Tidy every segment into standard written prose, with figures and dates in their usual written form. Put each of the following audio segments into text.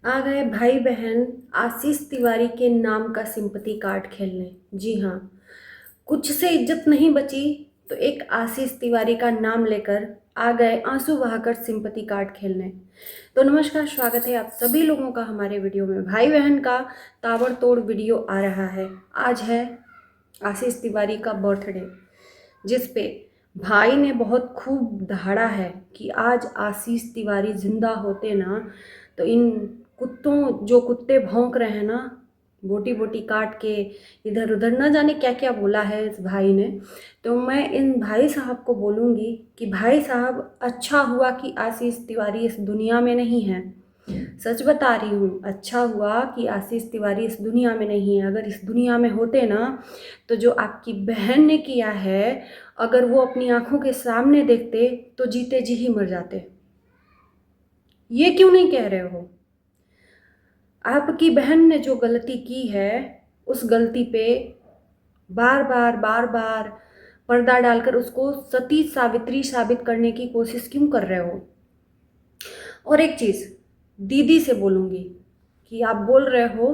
आ गए भाई बहन आशीष तिवारी के नाम का सिंपैथी कार्ड खेलने। जी हाँ, कुछ से इज्जत नहीं बची तो एक आशीष तिवारी का नाम लेकर आ गए आंसू बहाकर सिंपैथी कार्ड खेलने। तो नमस्कार, स्वागत है आप सभी लोगों का हमारे वीडियो में। भाई बहन का ताबड़तोड़ वीडियो आ रहा है। आज है आशीष तिवारी का बर्थडे, जिस पे भाई ने बहुत खूब दहाड़ा है कि आज आशीष तिवारी जिंदा होते ना तो इन कुत्तों, जो कुत्ते भौंक रहे हैं ना, बोटी बोटी काट के इधर उधर, न जाने क्या क्या बोला है इस भाई ने। तो मैं इन भाई साहब को बोलूँगी कि भाई साहब, अच्छा हुआ कि आशीष तिवारी इस दुनिया में नहीं है। सच बता रही हूँ, अच्छा हुआ कि आशीष तिवारी इस दुनिया में नहीं है। अगर इस दुनिया में होते ना तो जो आपकी बहन ने किया है, अगर वो अपनी आंखों के सामने देखते तो जीते जी ही मर जाते। ये क्यों नहीं कह रहे हो? आपकी बहन ने जो गलती की है, उस गलती पे बार बार पर्दा डालकर उसको सती सावित्री साबित करने की कोशिश क्यों कर रहे हो? और एक चीज़ दीदी से बोलूँगी कि आप बोल रहे हो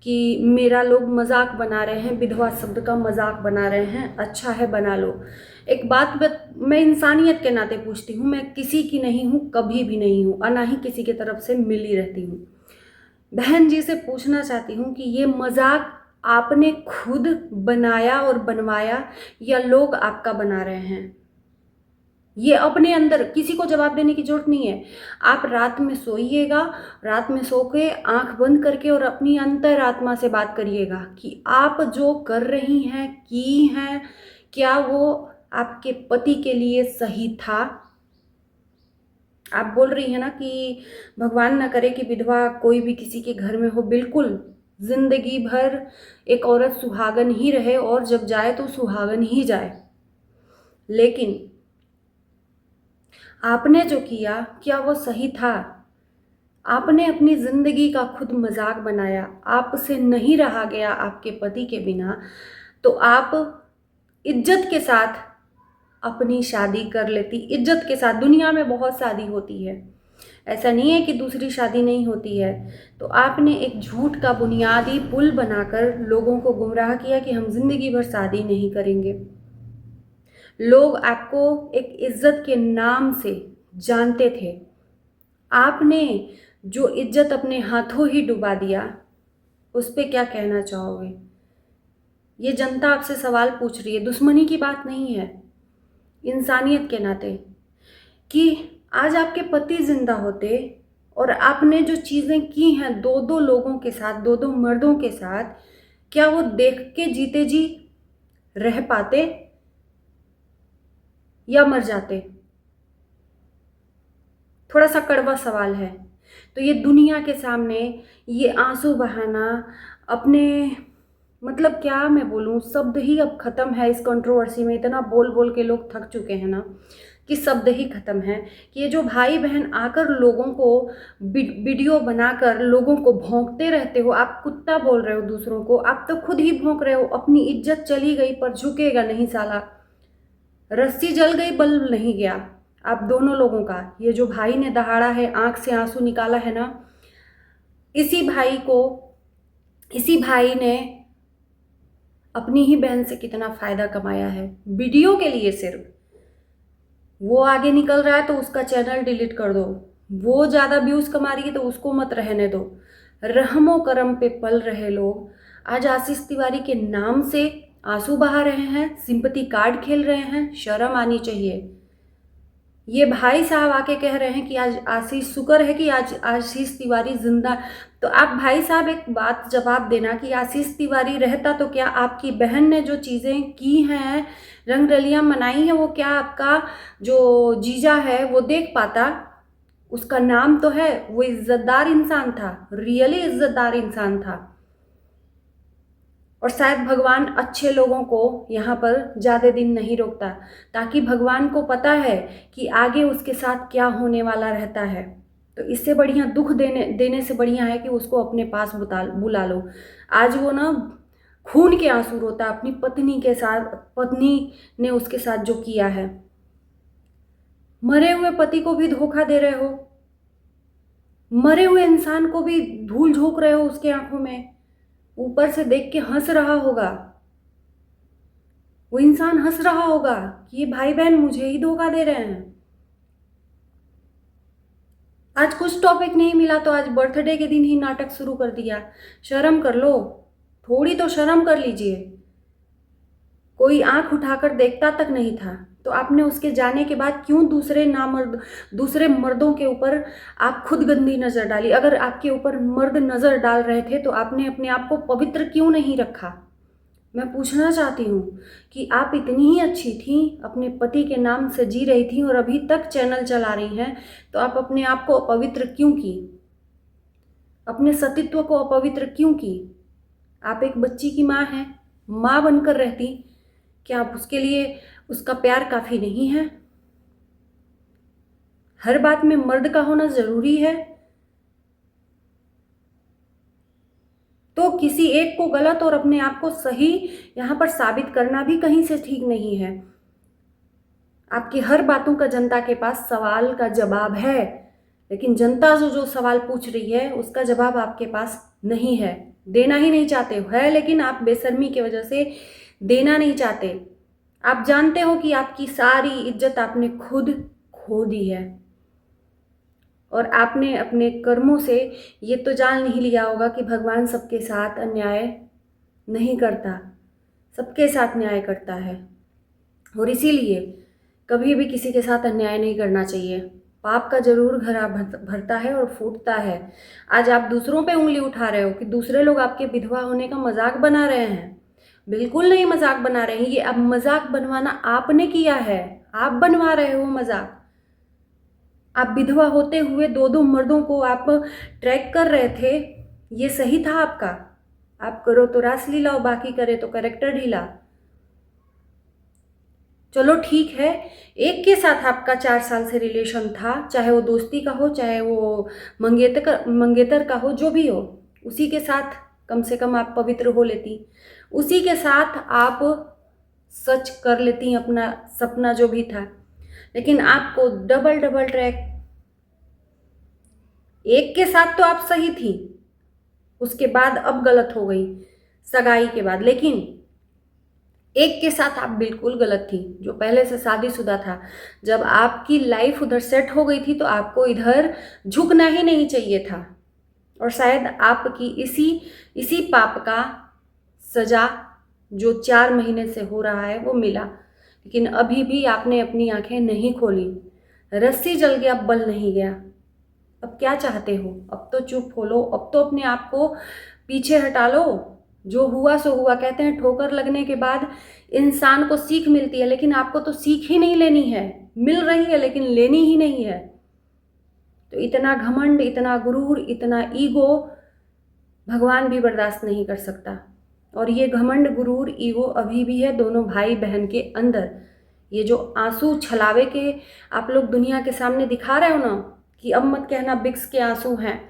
कि मेरा लोग मजाक बना रहे हैं, विधवा शब्द का मजाक बना रहे हैं। अच्छा है, बना लो। एक बात मैं इंसानियत के नाते पूछती हूँ, मैं किसी की नहीं हूँ, कभी भी नहीं हूँ, और ना ही किसी की तरफ से मिली रहती हूँ। बहन जी से पूछना चाहती हूँ कि ये मजाक आपने खुद बनाया और बनवाया या लोग आपका बना रहे हैं? ये अपने अंदर किसी को जवाब देने की जरूरत नहीं है। आप रात में सोइएगा, रात में सो के आंख बंद करके और अपनी अंतरात्मा से बात करिएगा कि आप जो कर रही हैं, की हैं, क्या वो आपके पति के लिए सही था? आप बोल रही हैं ना कि भगवान ना करे कि विधवा कोई भी किसी के घर में हो। बिल्कुल, जिंदगी भर एक औरत सुहागन ही रहे और जब जाए तो सुहागन ही जाए। लेकिन आपने जो किया, क्या वो सही था? आपने अपनी जिंदगी का खुद मजाक बनाया। आपसे नहीं रहा गया आपके पति के बिना, तो आप इज्जत के साथ अपनी शादी कर लेती। इज्जत के साथ। दुनिया में बहुत शादी होती है, ऐसा नहीं है कि दूसरी शादी नहीं होती है। तो आपने एक झूठ का बुनियादी पुल बनाकर लोगों को गुमराह किया कि हम जिंदगी भर शादी नहीं करेंगे। लोग आपको एक इज्जत के नाम से जानते थे। आपने जो इज्जत अपने हाथों ही डुबा दिया, उस पे क्या कहना चाहोगे? ये जनता आपसे सवाल पूछ रही है, दुश्मनी की बात नहीं है, इंसानियत के नाते। कि आज आपके पति जिंदा होते और आपने जो चीज़ें की हैं दो दो लोगों के साथ, दो दो मर्दों के साथ, क्या वो देख के जीते जी रह पाते या मर जाते? थोड़ा सा कड़वा सवाल है। तो ये दुनिया के सामने ये आंसू बहाना, अपने, मतलब क्या मैं बोलूँ, शब्द ही अब ख़त्म है। इस कंट्रोवर्सी में इतना बोल बोल के लोग थक चुके हैं ना कि शब्द ही ख़त्म है। कि ये जो भाई बहन आकर लोगों को वीडियो बनाकर लोगों को भौंकते रहते हो। आप कुत्ता बोल रहे हो दूसरों को, आप तो खुद ही भौंक रहे हो। अपनी इज्जत चली गई पर झुकेगा नहीं साला। रस्सी जल गई, बल्ब नहीं गया। आप दोनों लोगों का, ये जो भाई ने दहाड़ा है, आंख से आंसू निकाला है ना, इसी भाई को, इसी भाई ने अपनी ही बहन से कितना फायदा कमाया है वीडियो के लिए। सिर्फ वो आगे निकल रहा है तो उसका चैनल डिलीट कर दो। वो ज़्यादा व्यूज़ कमा रही है तो उसको मत रहने दो। रहमो करम पे पल रहे लोग आज आशीष तिवारी के नाम से आंसू बहा रहे हैं, सिंपैथी कार्ड खेल रहे हैं। शर्म आनी चाहिए। ये भाई साहब आके कह रहे हैं कि आज आशीष, शुक्र है कि आज आशीष तिवारी जिंदा। तो आप भाई साहब एक बात जवाब देना कि आशीष तिवारी रहता तो क्या आपकी बहन ने जो चीज़ें की हैं, रंग रलियां मनाई हैं, वो क्या आपका जो जीजा है वो देख पाता? उसका नाम तो है, वो इज्जतदार इंसान था, रियली इज्जतदार इंसान था। और शायद भगवान अच्छे लोगों को यहाँ पर ज़्यादा दिन नहीं रोकता, ताकि भगवान को पता है कि आगे उसके साथ क्या होने वाला रहता है। तो इससे बढ़िया, दुख देने से बढ़िया है कि उसको अपने पास बुला लो। आज वो ना खून के आंसू रोता अपनी पत्नी के साथ, पत्नी ने उसके साथ जो किया है। मरे हुए पति को भी धोखा दे रहे हो। मरे हुए इंसान को भी धूल झोंक रहे हो उसके आंखों में, ऊपर से देख के हंस रहा होगा, वो इंसान हंस रहा होगा कि ये भाई बहन मुझे ही धोखा दे रहे हैं। आज कुछ टॉपिक नहीं मिला तो आज बर्थडे के दिन ही नाटक शुरू कर दिया। शर्म कर लो, थोड़ी तो शर्म कर लीजिए। कोई आंख उठाकर देखता तक नहीं था तो आपने उसके जाने के बाद क्यों दूसरे मर्दों के ऊपर आप खुद गंदी नज़र डाली? अगर आपके ऊपर मर्द नज़र डाल रहे थे तो आपने अपने आप को पवित्र क्यों नहीं रखा? मैं पूछना चाहती हूँ कि आप इतनी ही अच्छी थी, अपने पति के नाम से जी रही थी और अभी तक चैनल चला रही हैं, तो आप अपने आप को अपवित्र क्यों की? अपने सतीत्व को अपवित्र क्यों की? आप एक बच्ची की माँ हैं, माँ बनकर रहती, क्या आप उसके लिए उसका प्यार काफ़ी नहीं है? हर बात में मर्द का होना ज़रूरी है? तो किसी एक को गलत और अपने आप को सही यहाँ पर साबित करना भी कहीं से ठीक नहीं है। आपकी हर बातों का जनता के पास सवाल का जवाब है, लेकिन जनता जो सवाल पूछ रही है उसका जवाब आपके पास नहीं है, देना ही नहीं चाहते हो। है लेकिन आप बेशर्मी की वजह से देना नहीं चाहते। आप जानते हो कि आपकी सारी इज्जत आपने खुद खो दी है और आपने अपने कर्मों से ये तो जान नहीं लिया होगा कि भगवान सबके साथ अन्याय नहीं करता, सबके साथ न्याय करता है। और इसीलिए कभी भी किसी के साथ अन्याय नहीं करना चाहिए। पाप का जरूर घड़ा भरता है और फूटता है। आज आप दूसरों पे उंगली उठा रहे हो कि दूसरे लोग आपके विधवा होने का मजाक बना रहे हैं। बिल्कुल नहीं मजाक बना रहे हैं, ये अब मजाक बनवाना आपने किया है, आप बनवा रहे हो मजाक। आप विधवा होते हुए दो दो मर्दों को आप ट्रैक कर रहे थे, ये सही था आपका? आप करो तो रासलीला और बाकी करे तो कैरेक्टर ढीला। चलो ठीक है, एक के साथ आपका 4 साल से रिलेशन था, चाहे वो दोस्ती का हो, चाहे वो मंगेतर का हो, जो भी हो, उसी के साथ कम से कम आप पवित्र हो लेती, उसी के साथ आप सच कर लेती अपना सपना जो भी था। लेकिन आपको डबल डबल ट्रैक, एक के साथ तो आप सही थी, उसके बाद अब गलत हो गई सगाई के बाद, लेकिन एक के साथ आप बिल्कुल गलत थी जो पहले से शादीशुदा था। जब आपकी लाइफ उधर सेट हो गई थी तो आपको इधर झुकना ही नहीं चाहिए था और शायद आपकी इसी पाप का सजा जो 4 महीने से हो रहा है वो मिला। लेकिन अभी भी आपने अपनी आंखें नहीं खोली, रस्सी जल गया, बल नहीं गया। अब क्या चाहते हो? अब तो चुप हो लो, अब तो अपने आप को पीछे हटा लो। जो हुआ सो हुआ। कहते हैं ठोकर लगने के बाद इंसान को सीख मिलती है, लेकिन आपको तो सीख ही नहीं लेनी है, मिल रही है लेकिन लेनी ही नहीं है। तो इतना घमंड, इतना गुरूर, इतना ईगो भगवान भी बर्दाश्त नहीं कर सकता। और ये घमंड, गुरूर, ईगो अभी भी है दोनों भाई बहन के अंदर। ये जो आंसू छलावे के आप लोग दुनिया के सामने दिखा रहे हो ना, कि अब मत कहना बिक्स के आंसू हैं,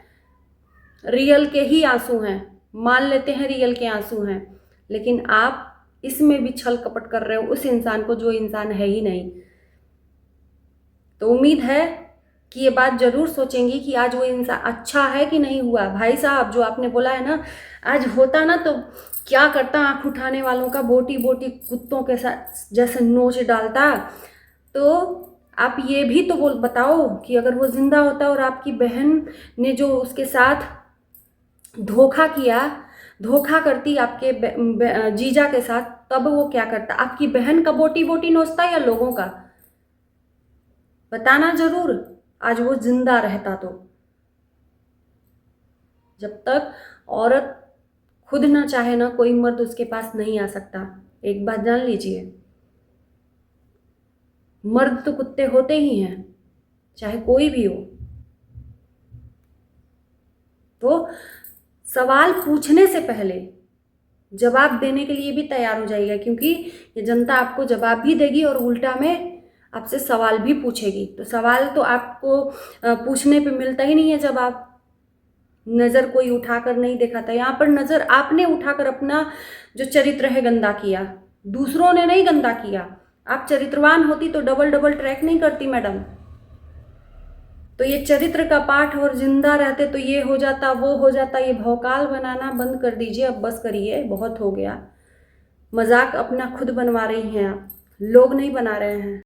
रियल के ही आंसू हैं, मान लेते हैं रियल के आंसू हैं, लेकिन आप इसमें भी छल कपट कर रहे हो उस इंसान को जो इंसान है ही नहीं। तो उम्मीद है कि ये बात जरूर सोचेंगी कि आज वो इंसान अच्छा है कि नहीं हुआ। भाई साहब, जो आपने बोला है ना, आज होता ना तो क्या करता, आंख उठाने वालों का बोटी बोटी कुत्तों के साथ जैसे नोच डालता। तो आप ये भी तो बताओ कि अगर वो जिंदा होता और आपकी बहन ने जो उसके साथ धोखा किया, धोखा करती आपके जीजा के साथ, तब वो क्या करता? आपकी बहन का बोटी बोटी नोचता या लोगों का? बताना जरूर, आज वो जिंदा रहता तो। जब तक औरत खुद ना चाहे ना, कोई मर्द उसके पास नहीं आ सकता। एक बात जान लीजिए, मर्द तो कुत्ते होते ही हैं, चाहे कोई भी हो। तो सवाल पूछने से पहले जवाब देने के लिए भी तैयार हो जाइएगा, क्योंकि ये जनता आपको जवाब भी देगी और उल्टा में आपसे सवाल भी पूछेगी। तो सवाल तो आपको पूछने पे मिलता ही नहीं है जवाब। नज़र कोई उठाकर नहीं देखा था, यहाँ पर नज़र आपने उठाकर अपना जो चरित्र है गंदा किया, दूसरों ने नहीं गंदा किया। आप चरित्रवान होती तो डबल डबल ट्रैक नहीं करती मैडम। तो ये चरित्र का पाठ और जिंदा रहते तो ये हो जाता वो हो जाता, ये भौकाल बनाना बंद कर दीजिए, अब बस करिए, बहुत हो गया। मजाक अपना खुद बनवा रही हैं आप, लोग नहीं बना रहे हैं।